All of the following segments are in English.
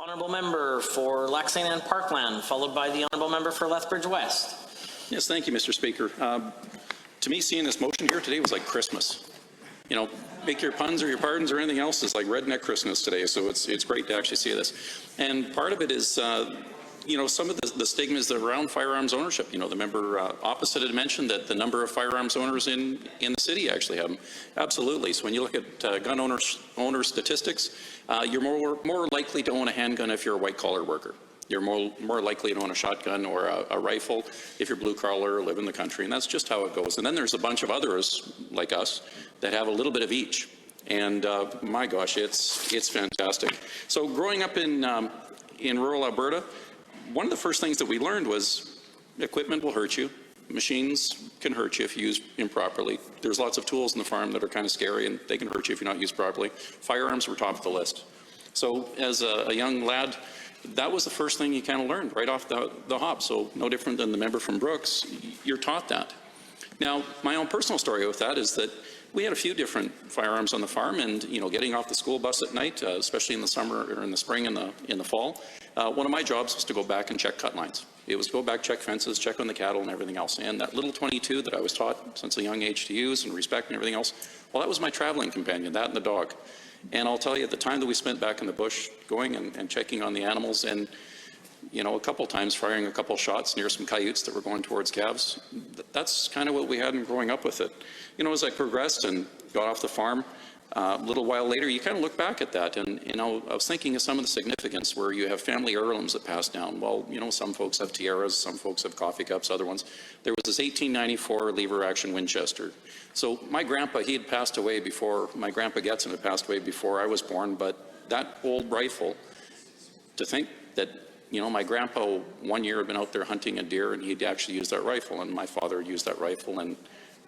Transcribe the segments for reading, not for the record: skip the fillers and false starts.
Honourable Member for Lac St. Anne Parkland, followed by the Honourable Member for Lethbridge West. Yes, thank you, Mr. Speaker. To me, seeing this motion here today was like Christmas. You know, make your puns or your pardons or anything else is like redneck Christmas today, so it's great to actually see this. And part of it is, you know, some of the stigmas around firearms ownership. You know, the member opposite had mentioned that the number of firearms owners in the city actually have them. Absolutely. So when you look at gun owner statistics, you're more likely to own a handgun if you're a white-collar worker. You're more likely to own a shotgun or a rifle if you're blue-collar or live in the country, and that's just how it goes. And then there's a bunch of others, like us, that have a little bit of each. And my gosh, it's fantastic. So growing up in rural Alberta, one of the first things that we learned was equipment will hurt you. Machines can hurt you if used improperly. There's lots of tools in the farm that are kind of scary, and they can hurt you if you're not used properly. Firearms were top of the list. So as a young lad, that was the first thing you kind of learned right off the hop. So no different than the member from Brooks, you're taught that. Now, my own personal story with that is that we had a few different firearms on the farm, and you know, getting off the school bus at night, especially in the summer or in the spring and in the fall, one of my jobs was to go back and check cut lines. It was go back, check fences, check on the cattle and everything else. And that little 22 that I was taught since a young age to use and respect and everything else, well, that was my traveling companion, that and the dog. And I'll tell you, the time that we spent back in the bush going and checking on the animals, and you know, a couple times firing a couple shots near some coyotes that were going towards calves, that's kind of what we had in growing up with it. You know, as I progressed and got off the farm, a little while later, you kind of look back at that, and you know, I was thinking of some of the significance where you have family heirlooms that pass down. Well, you know, some folks have tiaras, some folks have coffee cups, other ones. There was this 1894 lever-action Winchester. So my grandpa, he had passed away before, my grandpa Getson had passed away before I was born, but that old rifle, to think that, you know, my grandpa one year had been out there hunting a deer and he'd actually used that rifle, and my father used that rifle, and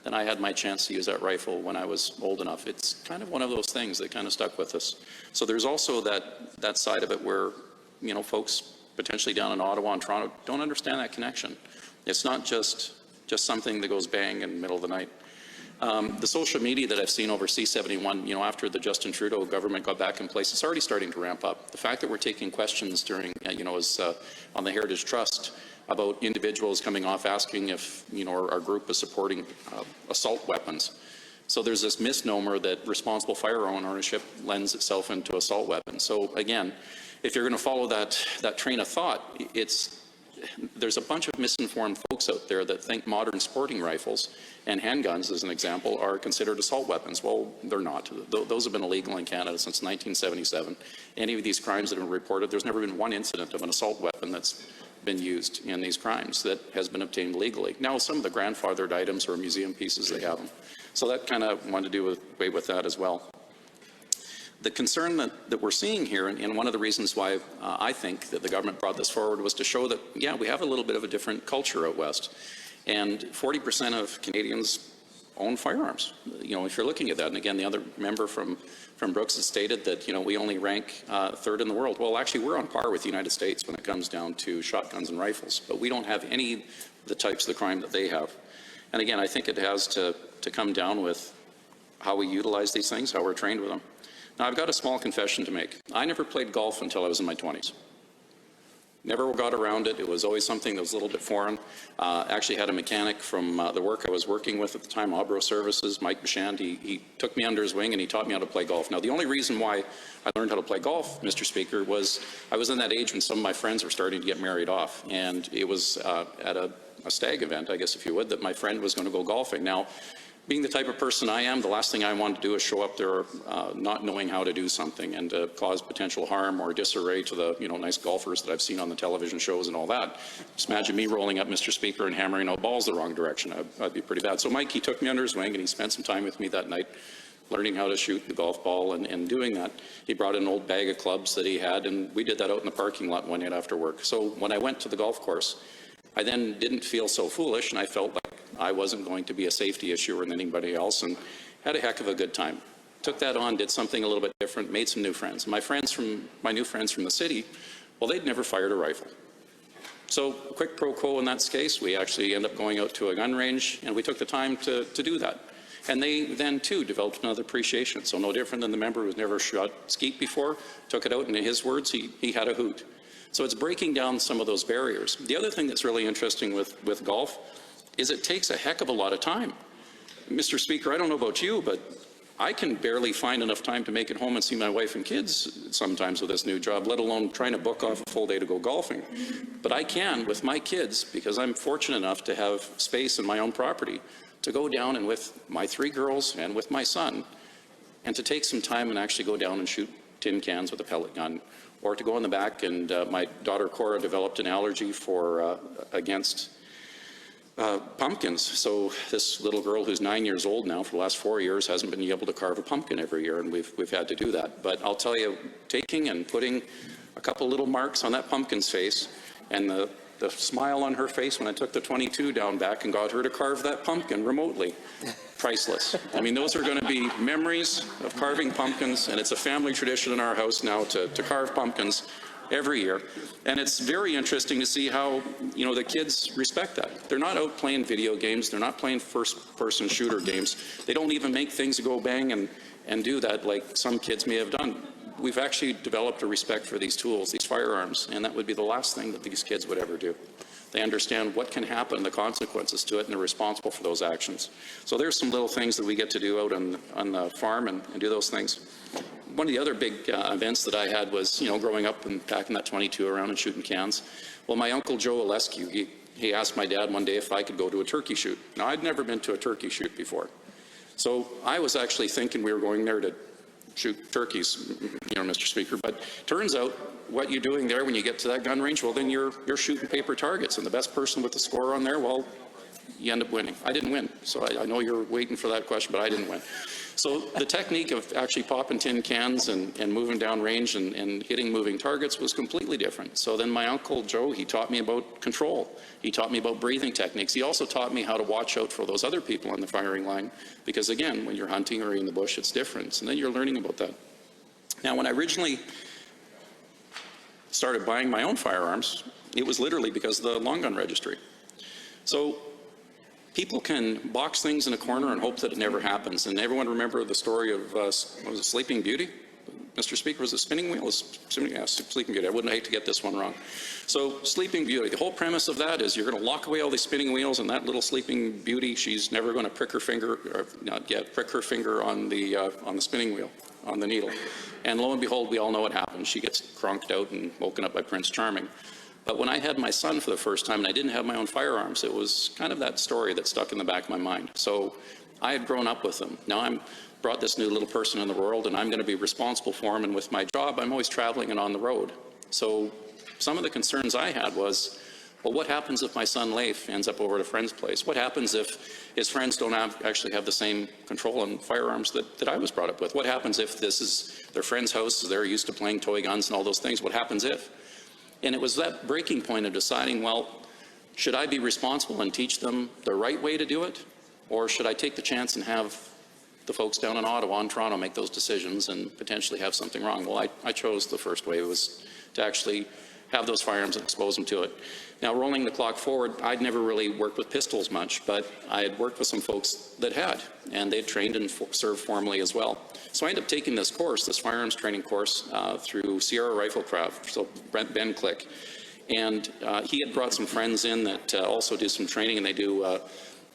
then I had my chance to use that rifle when I was old enough. It's kind of one of those things that kind of stuck with us. So there's also that side of it where, you know, folks potentially down in Ottawa and Toronto don't understand that connection. It's not just something that goes bang in the middle of the night. The social media that I've seen over C71, you know, after the Justin Trudeau government got back in place, it's already starting to ramp up. The fact that we're taking questions during, you know, as on the Heritage Trust about individuals coming off asking if, you know, our group is supporting assault weapons. So there's this misnomer that responsible firearm ownership lends itself into assault weapons. So again, if you're going to follow that train of thought, there's a bunch of misinformed folks out there that think modern sporting rifles and handguns, as an example, are considered assault weapons. Well, they're not. Those have been illegal in Canada since 1977. Any of these crimes that have been reported, there's never been one incident of an assault weapon that's been used in these crimes that has been obtained legally. Now, some of the grandfathered items or museum pieces, they have them. So that kind of wanted to do away with that as well. The concern that we're seeing here, and one of the reasons why I think that the government brought this forward, was to show that, yeah, we have a little bit of a different culture out west. And 40% of Canadians own firearms. You know, if you're looking at that, and again, the other member from Brooks has stated that, you know, we only rank third in the world. Well, actually, we're on par with the United States when it comes down to shotguns and rifles, but we don't have any of the types of the crime that they have. And again, I think it has to come down with how we utilize these things, how we're trained with them. Now, I've got a small confession to make. I never played golf until I was in my 20s. Never got around it. It was always something that was a little bit foreign. Actually had a mechanic from the work I was working with at the time, Obro Services, Mike Bashand. He took me under his wing and he taught me how to play golf. Now, the only reason why I learned how to play golf, Mr. Speaker, was I was in that age when some of my friends were starting to get married off. And it was at a stag event, I guess if you would, that my friend was going to go golfing. Now, being the type of person I am, the last thing I want to do is show up there not knowing how to do something and cause potential harm or disarray to the, you know, nice golfers that I've seen on the television shows and all that. Just imagine me rolling up, Mr. Speaker, and hammering out balls the wrong direction. I'd be pretty bad. So Mike, he took me under his wing and he spent some time with me that night learning how to shoot the golf ball, and doing that, he brought an old bag of clubs that he had, and we did that out in the parking lot one night after work. So when I went to the golf course, I then didn't feel so foolish, and I felt like I wasn't going to be a safety issue than anybody else, and had a heck of a good time. Took that on, did something a little bit different, made some new friends. My new friends from the city, well, they'd never fired a rifle. So quick pro quo in that case, we actually ended up going out to a gun range, and we took the time to do that. And they then, too, developed another appreciation. So no different than the member who's never shot skeet before, took it out, and in his words, he had a hoot. So it's breaking down some of those barriers. The other thing that's really interesting with golf is it takes a heck of a lot of time. Mr. Speaker, I don't know about you, but I can barely find enough time to make it home and see my wife and kids sometimes with this new job, let alone trying to book off a full day to go golfing. But I can with my kids, because I'm fortunate enough to have space in my own property, to go down and with my 3 girls and with my son, and to take some time and actually go down and shoot tin cans with a pellet gun, or to go in the back, and my daughter Cora developed an allergy against pumpkins. So this little girl who's 9 years old now for the last 4 years hasn't been able to carve a pumpkin every year, and we've had to do that. But I'll tell you, taking and putting a couple little marks on that pumpkin's face, and the smile on her face when I took the 22 down back and got her to carve that pumpkin remotely, priceless. I mean, those are going to be memories of carving pumpkins, and it's a family tradition in our house now to carve pumpkins every year. And it's very interesting to see how, the kids respect that. They're not out playing video games. They're not playing first-person shooter games. They don't even make things go bang and do that like some kids may have done. We've actually developed a respect for these tools, these firearms, and that would be the last thing that these kids would ever do. They understand what can happen, the consequences to it, and they're responsible for those actions. So there's some little things that we get to do out on the farm and do those things. One of the other big events that I had was, growing up and packing that 22 around and shooting cans. Well, my uncle Joe Alescu, he asked my dad one day if I could go to a turkey shoot. Now, I'd never been to a turkey shoot before. So I was actually thinking we were going there to shoot turkeys, Mr. Speaker. But turns out what you're doing there when you get to that gun range, well, then you're shooting paper targets. And the best person with the score on there, well, you end up winning. I didn't win. So I know you're waiting for that question, but I didn't win. So the technique of actually popping tin cans and moving down range and hitting moving targets was completely different. So then my uncle Joe, he taught me about control. He taught me about breathing techniques. He also taught me how to watch out for those other people on the firing line, because again, when you're hunting or in the bush, it's different. And then you're learning about that. Now, when I originally started buying my own firearms, it was literally because of the long gun registry. So people can box things in a corner and hope that it never happens. And everyone remember the story of, was it Sleeping Beauty? Mr. Speaker, was it Spinning Wheel? Yeah, Sleeping Beauty. I wouldn't hate to get this one wrong. So Sleeping Beauty, the whole premise of that is you're going to lock away all these spinning wheels, and that little Sleeping Beauty, she's never going to prick her finger, or not yet, prick her finger on the spinning wheel, on the needle. And lo and behold, we all know what happens. She gets cronked out and woken up by Prince Charming. But when I had my son for the first time and I didn't have my own firearms, it was kind of that story that stuck in the back of my mind. So I had grown up with them. Now I'm brought this new little person in the world, and I'm going to be responsible for him. And with my job, I'm always traveling and on the road. So some of the concerns I had was, well, what happens if my son Leif ends up over at a friend's place? What happens if his friends don't actually have the same control on firearms that I was brought up with? What happens if this is their friend's house, they're used to playing toy guns and all those things? What happens if? And it was that breaking point of deciding, well, should I be responsible and teach them the right way to do it? Or should I take the chance and have the folks down in Ottawa and Toronto make those decisions and potentially have something wrong? Well, I chose the first way. It was to actually have those firearms and expose them to it. Now, rolling the clock forward, I'd never really worked with pistols much, but I had worked with some folks that had, and they'd trained and served formally as well. So I ended up taking this course, this firearms training course, through Sierra Riflecraft, so Ben Click. And he had brought some friends in that also do some training, and they do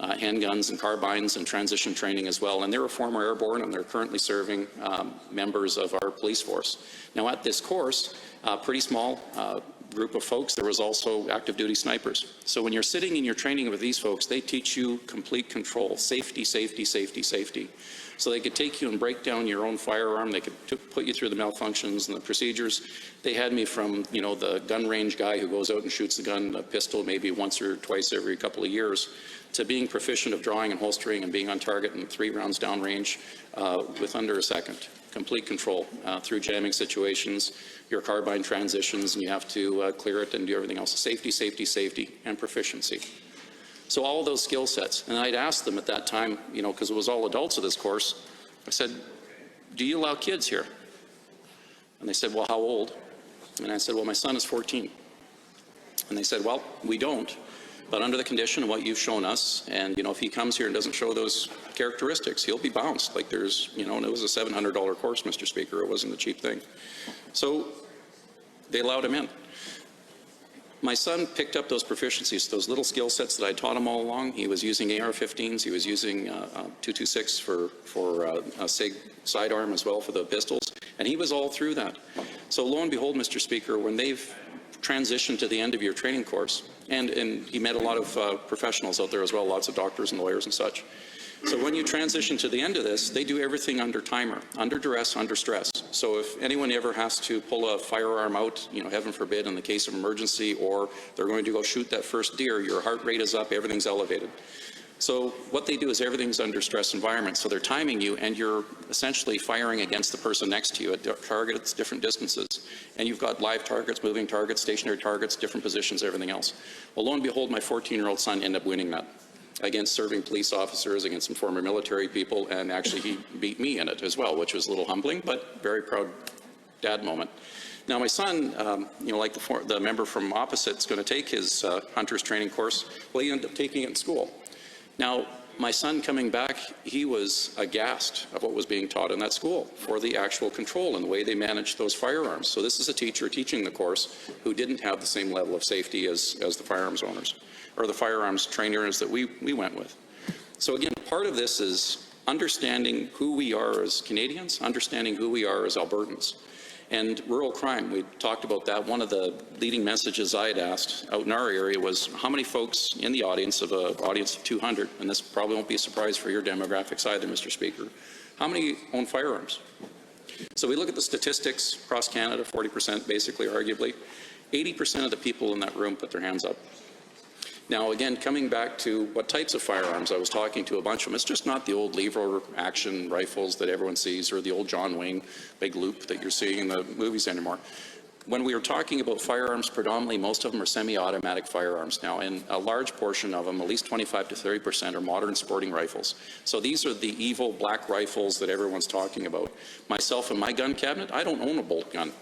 handguns and carbines and transition training as well. And they're a former airborne, and they're currently serving members of our police force. Now, at this course, pretty small group of folks, there was also active duty snipers. So when you're sitting in your training with these folks, they teach you complete control, safety, safety, safety, safety. So they could take you and break down your own firearm. They could put you through the malfunctions and the procedures. They had me from, the gun range guy who goes out and shoots the gun, a pistol maybe once or twice every couple of years, to being proficient of drawing and holstering and being on target in 3 rounds downrange with under a second. Complete control through jamming situations, your carbine transitions, and you have to clear it and do everything else. Safety, safety, safety, and proficiency. So all of those skill sets. And I'd asked them at that time, because it was all adults of this course, I said, do you allow kids here? And they said, well, how old? And I said, well, my son is 14. And they said, well, we don't. But under the condition of what you've shown us, and, if he comes here and doesn't show those characteristics, he'll be bounced. Like there's, and it was a $700 course, Mr. Speaker. It wasn't a cheap thing. So they allowed him in. My son picked up those proficiencies, those little skill sets that I taught him all along. He was using AR-15s. He was using 226 for a SIG sidearm as well for the pistols. And he was all through that. So lo and behold, Mr. Speaker, when they've transitioned to the end of your training course, and he met a lot of professionals out there as well, lots of doctors and lawyers and such. So when you transition to the end of this, they do everything under timer, under duress, under stress. So if anyone ever has to pull a firearm out, heaven forbid, in the case of emergency, or they're going to go shoot that first deer, your heart rate is up, everything's elevated. So what they do is everything's under stress environment. So they're timing you, and you're essentially firing against the person next to you at targets, different distances. And you've got live targets, moving targets, stationary targets, different positions, everything else. Well, lo and behold, my 14-year-old son ended up winning that against serving police officers, against some former military people, and actually he beat me in it as well, which was a little humbling, but very proud dad moment. Now my son, like the member from opposite, is going to take his hunter's training course. Well, he ended up taking it in school. Now, my son coming back, he was aghast of what was being taught in that school for the actual control and the way they managed those firearms. So this is a teacher teaching the course who didn't have the same level of safety as the firearms owners or the firearms trainers that we went with. So again, part of this is understanding who we are as Canadians, understanding who we are as Albertans. And rural crime, we talked about that. One of the leading messages I had asked out in our area was how many folks in the audience of an audience of 200, and this probably won't be a surprise for your demographics either, Mr. Speaker, how many own firearms? So we look at the statistics across Canada, 40% basically, arguably. 80% of the people in that room put their hands up. Now, again, coming back to what types of firearms, I was talking to a bunch of them. It's just not the old lever action rifles that everyone sees or the old John Wayne big loop that you're seeing in the movies anymore. When we were talking about firearms, predominantly most of them are semi-automatic firearms now, and a large portion of them, at least 25 to 30%, are modern sporting rifles. So these are the evil black rifles that everyone's talking about. Myself and my gun cabinet, I don't own a bolt gun.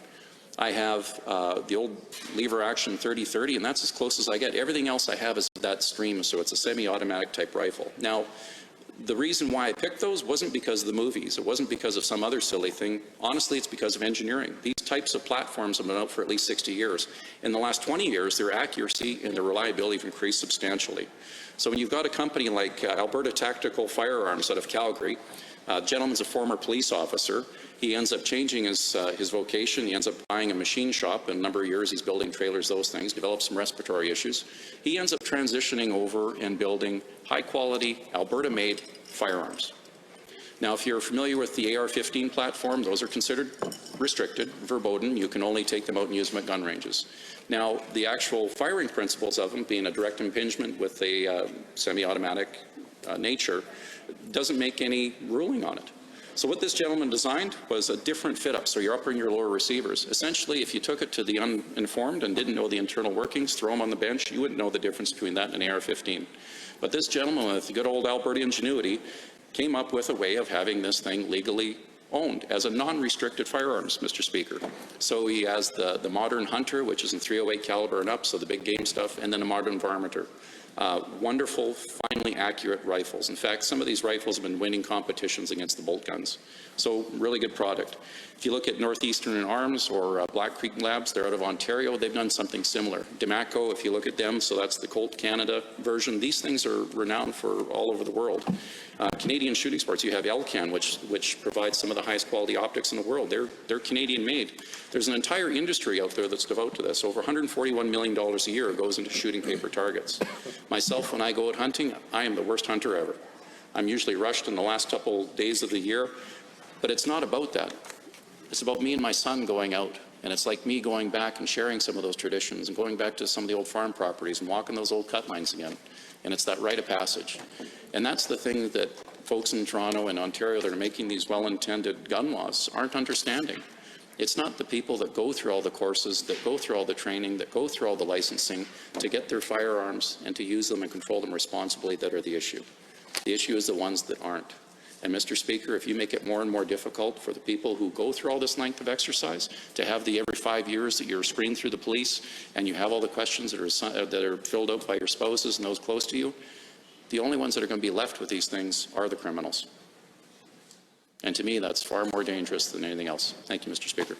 I have the old lever action 30-30, and that's as close as I get. Everything else I have is that stream, so it's a semi-automatic type rifle. Now, the reason why I picked those wasn't because of the movies. It wasn't because of some other silly thing. Honestly, it's because of engineering. These types of platforms have been out for at least 60 years. In the last 20 years, their accuracy and their reliability have increased substantially. So when you've got a company like Alberta Tactical Firearms out of Calgary, gentleman's a former police officer. He ends up changing his vocation. He ends up buying a machine shop. In a number of years, he's building trailers, those things, develops some respiratory issues. He ends up transitioning over and building high-quality, Alberta-made firearms. Now, if you're familiar with the AR-15 platform, those are considered restricted, verboten. You can only take them out and use them at gun ranges. Now, the actual firing principles of them, being a direct impingement with a semi-automatic nature, doesn't make any ruling on it. So what this gentleman designed was a different fit-up, so your upper and your lower receivers. Essentially, if you took it to the uninformed and didn't know the internal workings, throw them on the bench, you wouldn't know the difference between that and an AR-15. But this gentleman, with good old Alberta ingenuity, came up with a way of having this thing legally owned as a non-restricted firearms, Mr. Speaker. So he has the modern Hunter, which is in .308 caliber and up, so the big game stuff, and then a modern Varminter. Wonderful, finely accurate rifles. In fact, some of these rifles have been winning competitions against the bolt guns. So really good product. If you look at Northeastern Arms or Black Creek Labs, they're out of Ontario, they've done something similar. Demaco, if you look at them, so that's the Colt Canada version. These things are renowned for all over the world. Canadian shooting sports, you have Elcan, which provides some of the highest quality optics in the world. They're Canadian made. There's an entire industry out there that's devoted to this. Over $141 million a year goes into shooting paper targets. Myself, when I go out hunting, I am the worst hunter ever. I'm usually rushed in the last couple days of the year, but it's not about that. It's about me and my son going out, and it's like me going back and sharing some of those traditions and going back to some of the old farm properties and walking those old cut lines again. And it's that rite of passage. And that's the thing that folks in Toronto and Ontario that are making these well-intended gun laws aren't understanding. It's not the people that go through all the courses, that go through all the training, that go through all the licensing to get their firearms and to use them and control them responsibly that are the issue. The issue is the ones that aren't. And Mr. Speaker, if you make it more and more difficult for the people who go through all this length of exercise to have the every 5 years that you're screened through the police and you have all the questions that are filled out by your spouses and those close to you, the only ones that are going to be left with these things are the criminals. And to me, that's far more dangerous than anything else. Thank you, Mr. Speaker.